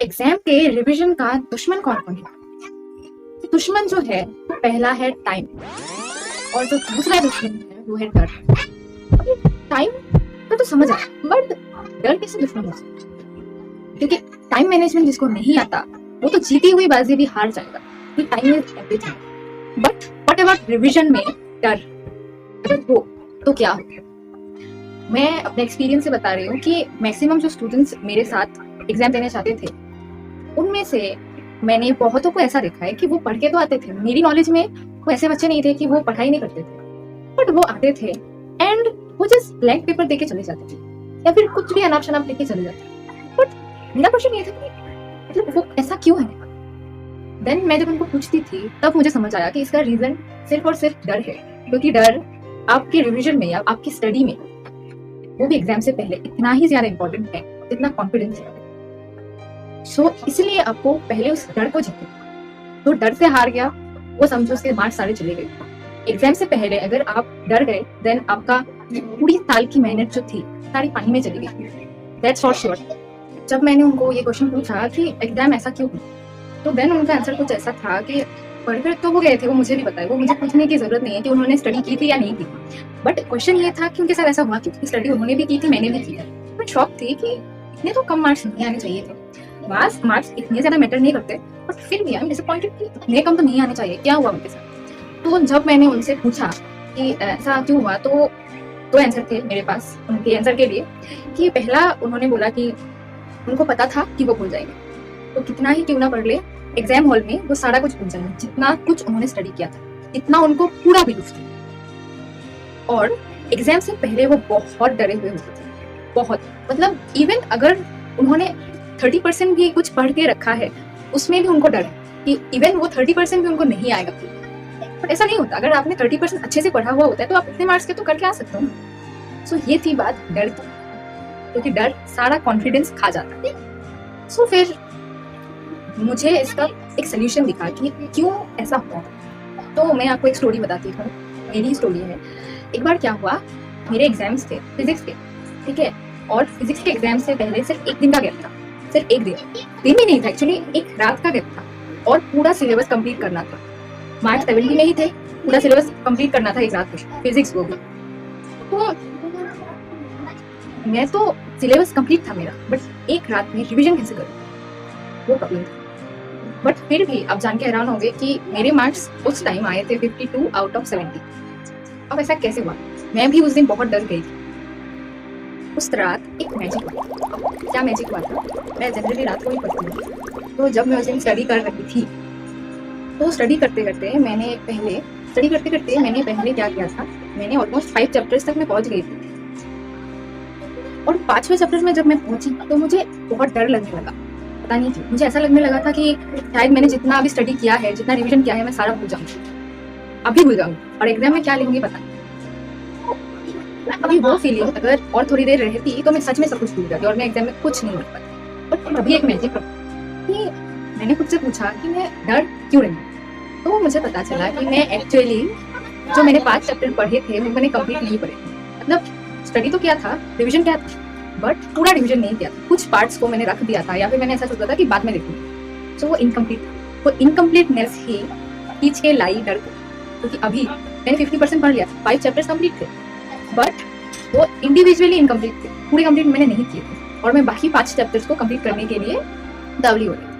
Exam के revision का दुश्मन कौन कौन है? दुश्मन जो है वो पहला है टाइम, और जो दूसरा दुश्मन है वो है डर। टाइम का तो समझ आया, बट डर कैसे दुश्मन हो सकता है? क्योंकि टाइम मैनेजमेंट जिसको नहीं आता वो तो जीती हुई बाजी भी हार जाएगा। Time is everything. But what about revision में डर अगर हो तो क्या हो? मैं अपने एक्सपीरियंस से बता रही हूँ कि मैक्सिमम जो स्टूडेंट्स मेरे साथ एग्जाम देने चाहते थे उनमें से मैंने बहुतों को ऐसा देखा है कि वो पढ़ के तो आते थे। मेरी नॉलेज में वो ऐसे बच्चे नहीं थे कि वो पढ़ाई नहीं करते थे, बट वो आते थे एंड वो जस्ट ब्लैंक पेपर देके चले जाते थे या फिर कुछ भी अनाप शनाप लेके चले जाते थे। बट मेरा क्वेश्चन ये था कि मतलब वो ऐसा क्यों है? देन मैं जब उनको पूछती थी तब मुझे समझ आया कि इसका रीजन सिर्फ और सिर्फ डर है। क्योंकि डर आपके रिविजन में या आपकी स्टडी में, वो भी एग्जाम से पहले, इतना ही ज्यादा इंपॉर्टेंट है जितना कॉन्फिडेंस है। सो इसलिए आपको पहले उस डर को जीते। तो डर से हार गया वो समझो उसके मार्क्स सारे चले गए। एग्जाम से पहले अगर आप डर गए देन आपका पूरी साल की मेहनत जो थी सारी पानी में चली गई। That's for sure. जब मैंने उनको ये क्वेश्चन पूछा कि एग्जाम ऐसा क्यों हुआ, तो देन उनका आंसर कुछ ऐसा था कि पढ़कर तो वो गए थे, वो मुझे भी पता है, वो मुझे पूछने की जरूरत नहीं है कि उन्होंने स्टडी की थी या नहीं की। बट क्वेश्चन ये था कि उनके साथ ऐसा हुआ क्योंकि स्टडी उन्होंने भी की थी, मैंने भी की थी। बट शॉक थी कि इतने तो कम मार्क्स नहीं आने चाहिए थे। मार्क्स इतने ज्यादा मैटर नहीं करते, बट फिर भी आई एम डिसअपॉइंटेड कि इतने कम तो नहीं आने चाहिए, क्या हुआ उनके साथ। तो जब मैंने उनसे पूछा कि ऐसा क्यों हुआ, तो दो आंसर थे मेरे पास उनके आंसर के लिए। कि पहला उन्होंने बोला कि उनको पता था कि वो भूल जाएंगे, तो कितना ही क्यों ना पढ़ ले एग्जाम हॉल में वो सारा कुछ भूल जाएंगे, जितना कुछ उन्होंने स्टडी किया था इतना उनको पूरा बिलीव था। और एग्जाम से पहले वो बहुत डरे हुए होते थे, बहुत। मतलब इवन अगर उन्होंने 30% भी कुछ पढ़ के रखा है उसमें भी उनको डर है कि इवन वो 30% भी उनको नहीं आएगा। बट ऐसा नहीं होता, अगर आपने 30% अच्छे से पढ़ा हुआ होता है तो आप इतने मार्क्स के तो करके आ सकते हो। सो ये थी बात डर की, क्योंकि डर सारा कॉन्फिडेंस खा जाता है। सो फिर मुझे इसका एक सोल्यूशन दिखा कि क्यों ऐसा हुआ। तो मैं आपको एक स्टोरी बताती हूँ, मेरी स्टोरी है। एक बार क्या हुआ, मेरे एग्जाम्स थे फिजिक्स के, ठीक है, और फिजिक्स के एग्जाम से पहले सिर्फ एक दिन का गैप था, सिर्फ एक दिन भी नहीं था एक्चुअली, एक रात का गैप था और पूरा सिलेबस कंप्लीट करना था। मार्क्स 70 में ही थे, पूरा सिलेबस कंप्लीट करना था एक रात में, फिजिक्स को भी। तो मैं तो सिलेबस कंप्लीट था मेरा, बट एक रात में रिवीजन कैसे करूं, वो प्रॉब्लम था। बट फिर भी आप जान के हैरान होंगे कि मेरे मार्क्स उस टाइम आए थे 52 आउट ऑफ 70। अब ऐसा कैसे हुआ? मैं भी उस दिन बहुत डर गई थी। उस रात एक मैजिक हुआ। क्या मैजिक हुआ था? मैं जनरली रात को ही पढ़ती हूँ, तो जब मैं उस दिन स्टडी कर रही थी तो स्टडी करते करते मैंने पहले क्या किया था, मैंने ऑलमोस्ट 5 चैप्टर्स तक मैं पहुंच गई थी। और 5वें चैप्टर में जब मैं पहुंची तो मुझे बहुत डर लगने लगा। पता नहीं क्यों मुझे ऐसा लगने लगा था कि शायद मैंने जितना अभी स्टडी किया है, जितना रिवीजन किया है, मैं सारा भूल जाऊंगी, अभी भूल जाऊंगी, और एग्जाम में क्या लिखूंगी पता नहीं। अभी वो फीलिंग अगर और थोड़ी देर रहती तो मैं सच में सब कुछ भूल जाती और मैं एग्जाम में कुछ नहीं लिख पाती। बट अभी एक मैजिक कि मैंने खुद से पूछा कि मैं डर क्यों रही, तो मुझे पता चला कि मैं एक्चुअली जो मैंने 5 चैप्टर पढ़े थे वो मैंने कंप्लीट नहीं पढ़े थे। मतलब स्टडी तो किया था, रिवीजन किया था, बट पूरा रिवीजन नहीं किया था। कुछ पार्ट्स को मैंने रख दिया था या फिर मैंने ऐसा सोचा था कि बाद में देखूंगी, तो वो इनकम्प्लीट था। वो इनकम्प्लीटनेस ही खींच के लाई डर को, क्योंकि अभी मैंने 50% पढ़ लिया, 5 चैप्टर्स कंप्लीट थे, बट वो इंडिविजुअली इनकम्प्लीट थे, पूरे कंप्लीट मैंने नहीं किए थे, और मैं बाकी 5 चैप्टर्स को कंप्लीट करने के लिए दावली हो रही।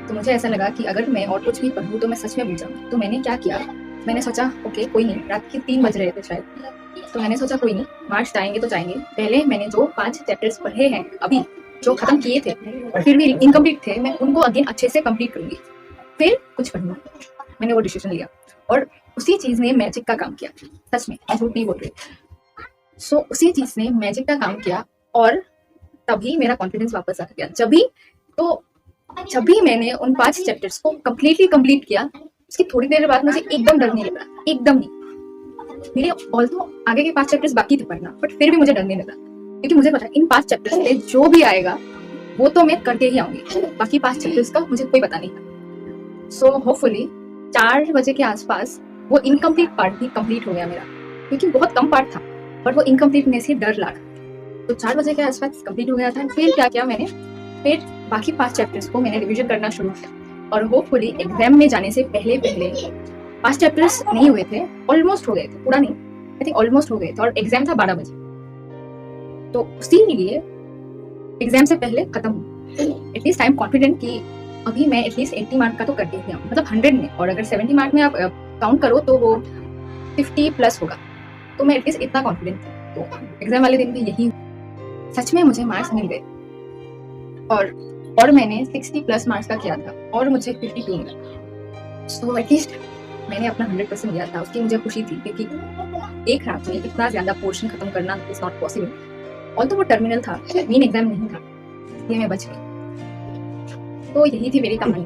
तो मुझे ऐसा लगा कि अगर मैं और कुछ भी पढ़ूँ तो मैं सच में भूल जाऊंगी। तो मैंने क्या किया, मैंने सोचा ओके कोई नहीं, रात के 3 बज रहे थे शायद, तो मैंने सोचा कोई नहीं, मार्क्स जाएंगे तो जाएंगे। पहले मैंने जो 5 चैप्टर्स पढ़े हैं अभी, जो खत्म किए थे और फिर भी इनकम्प्लीट थे, मैं उनको अगेन अच्छे से कंप्लीट करूंगी, फिर कुछ पढ़ूंगा। मैंने वो डिसीजन लिया और उसी चीज ने मैजिक का काम किया। सच में, मैं झूठ नहीं बोल रही। सो उसी चीज ने मैजिक का काम किया और तभी मेरा कॉन्फिडेंस वापस आ गया। जब भी मैंने उन 5 चैप्टर्स को कम्प्लीटली कंप्लीट किया, उसकी थोड़ी देर बाद मुझे एकदम डर नहीं लगा, एकदम नहीं। मेरे ऑल्दो आगे के 5 चैप्टर्स बाकी थे पढ़ना, बट फिर भी मुझे डर नहीं लगा, क्योंकि मुझे पता इन 5 चैप्टर्स से जो भी आएगा वो तो मैं करके ही आऊंगी। बाकी 5 चैप्टर्स का मुझे कोई पता नहीं था। सो होपफुली 4 बजे के आसपास वो इनकम्प्लीट पार्ट भी कंप्लीट हो गया मेरा, क्योंकि बहुत कम पार्ट था, बट वो इनकम्प्लीटनेस ही डर लगा। तो 4 बजे के आसपास कंप्लीट हो गया था। फिर क्या किया मैंने, फिर बाकी 5 चैप्टर्स को मैंने रिवीजन करना शुरू किया और होपफुली एग्जाम में जाने से पहले 5 चैप्टर्स नहीं हुए थे, ऑलमोस्ट हो गए थे, पूरा नहीं, आई थिंक ऑलमोस्ट हो गए थे और एग्जाम था 12 बजे, तो उसी लिए एग्जाम से पहले खत्म हुआ। एटलीस्ट आई एम कॉन्फिडेंट कि अभी मैं एटलीस्ट 80 मार्क का तो करके ही हूँ, मतलब 100 में, और अगर 70 मार्क में आप काउंट करो तो वो 50 प्लस होगा, तो मैं एटलीस्ट इतना कॉन्फिडेंट थी। तो एग्जाम वाले दिन भी यही, सच में मुझे मार्क्स मिल गए और मैंने 60 प्लस मार्क्स का किया था और मुझे 52 मिला। सो एटलीस्ट मैंने अपना 100% दिया था, उसकी मुझे खुशी थी, क्योंकि एक रात में इतना ज्यादा पोर्शन खत्म करना इज नॉट पॉसिबल। ऑल्दो वो टर्मिनल था, मेन एग्जाम नहीं था, इसलिए मैं बच गई। तो यही थी मेरी कहानी।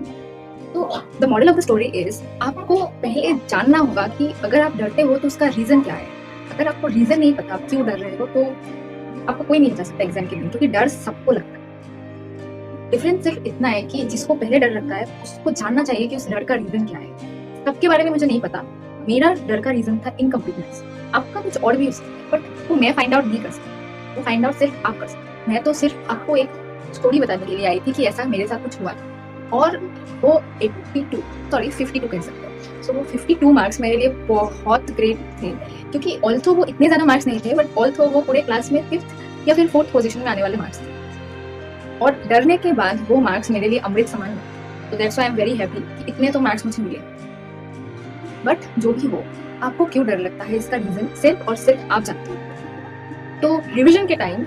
तो the model of the story is, आपको पहले जानना होगा कि अगर आप डरते हो तो उसका रीजन क्या है। अगर आपको रीजन नहीं पता आप क्यों डर रहे हो, तो आपको कोई नहीं बता सकता एग्जाम के दिन, क्योंकि डर सबको लगता है। डिफरेंस सिर्फ इतना है कि जिसको पहले डर लगता है उसको जानना चाहिए कि उस डर का रीजन क्या है। सबके बारे में मुझे नहीं पता, मेरा डर का रीजन था इनकम्प्लीटनेस, आपका कुछ और भी हो सकता है, बट वो मैं फाइंड आउट नहीं कर सकती, वो फाइंड आउट सिर्फ आप कर सकते। मैं तो सिर्फ आपको एक स्टोरी बताने के लिए आई थी कि ऐसा मेरे साथ कुछ हुआ था, और वो 52 कह सकते हैं। सो वो 52 मार्क्स मेरे लिए बहुत ग्रेट थे, क्योंकि ऑल्थो वो इतने ज्यादा मार्क्स नहीं थे, बट ऑल्थो वो पूरे क्लास में 5th या फिर 4th पोजीशन में आने वाले मार्क्स थे, और डरने के बाद वो मार्क्स मेरे लिए अमृत समान हुए। तो that's why I am very happy कि इतने तो मार्क्स मुझे मिले। बट जो भी हो, आपको क्यों डर लगता है इसका रीजन सिर्फ और सिर्फ आप जानते हो। तो रिवीजन के टाइम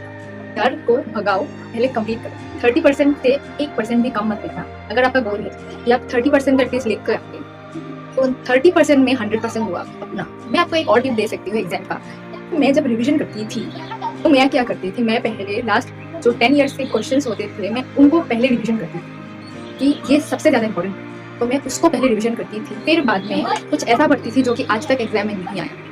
डर को भगाओ, पहले कंप्लीट करो। 30% से 1% भी कम मत लिखना। अगर आपका गोल है कि आप 30% एटलीस्ट लिख कर आएंगे, तो 30% में 100% हुआ अपना। मैं आपको एक और टिप दे सकती हूँ एग्जाम का। मैं जब रिवीजन करती थी तो मैं क्या करती थी, मैं पहले लास्ट जो 10 ईयर्स के क्वेश्चंस होते थे, मैं उनको पहले रिवीजन करती थी कि ये सबसे ज़्यादा इंपॉर्टेंट है, तो मैं उसको पहले रिवीजन करती थी, फिर बाद में कुछ ऐसा पढ़ती थी जो कि आज तक एग्जाम में नहीं आया।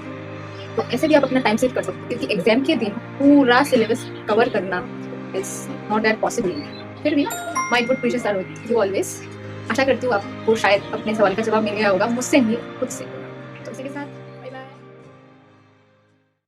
तो ऐसे भी आप अपना टाइम सेव कर सकते हो, क्योंकि एग्जाम के दिन पूरा सिलेबस कवर करना इज नॉट दैट पॉसिबल। फिर भी my good wishes are with you always. आशा करती हूँ आपको शायद अपने सवाल का जवाब मिल गया होगा, मुझसे नहीं खुद से।